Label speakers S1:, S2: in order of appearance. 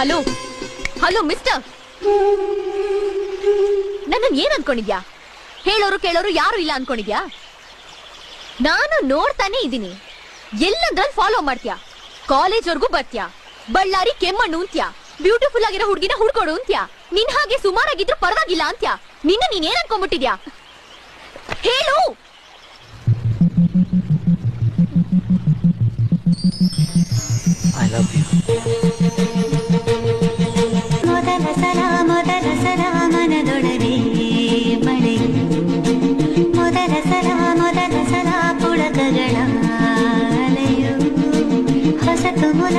S1: Hello hello mister, ನನ್ನ ಏನ್ ಅನ್ಕೊಂಡಿದ್ಯಾ? ಹೇಳೋರು ಕೇಳೋರು ಯಾರು ಇಲ್ಲ ಅನ್ಕೊಂಡಿದ್ಯಾ? ನಾನು ನೋಡ್ತಾನೆ ಇದ್ದೀನಿ. ಎಲ್ಲಂದ್ರಲ್ಲಿ ಫಾಲೋ ಮಾಡ್ತೀಯಾ, ಕಾಲೇಜ್ವರೆಗೂ ಬರ್ತೀಯಾ, ಬಳ್ಳಾರಿ ಕೆಮ್ಮಣ್ಣು ಅಂತ್ಯಾ, ಬ್ಯೂಟಿಫುಲ್ ಆಗಿರೋ ಹುಡುಗಿನ ಹುಡ್ಕೊಡು ಅಂತ್ಯಾ, ನಿನ್ ಹಾಗೆ ಸುಮಾರಾಗಿದ್ರು ಪರವಾಗಿಲ್ಲ ಅಂತ್ಯಾ. ನಿನ್ನ ನೀನೇನ್ ಅನ್ಕೊಂಡ್ಬಿಟ್ಟಿದ್ಯಾ ಹೇಳು?
S2: I love you.
S3: ಮೊದಲ ಸಲ ಮನದೊಡನೆ ಮಳೆಯು, ಮೊದಲ ಸಲ ಪುಳಕಗಳ ಅಲೆಯು, ಹೊಸತು ಮುಲ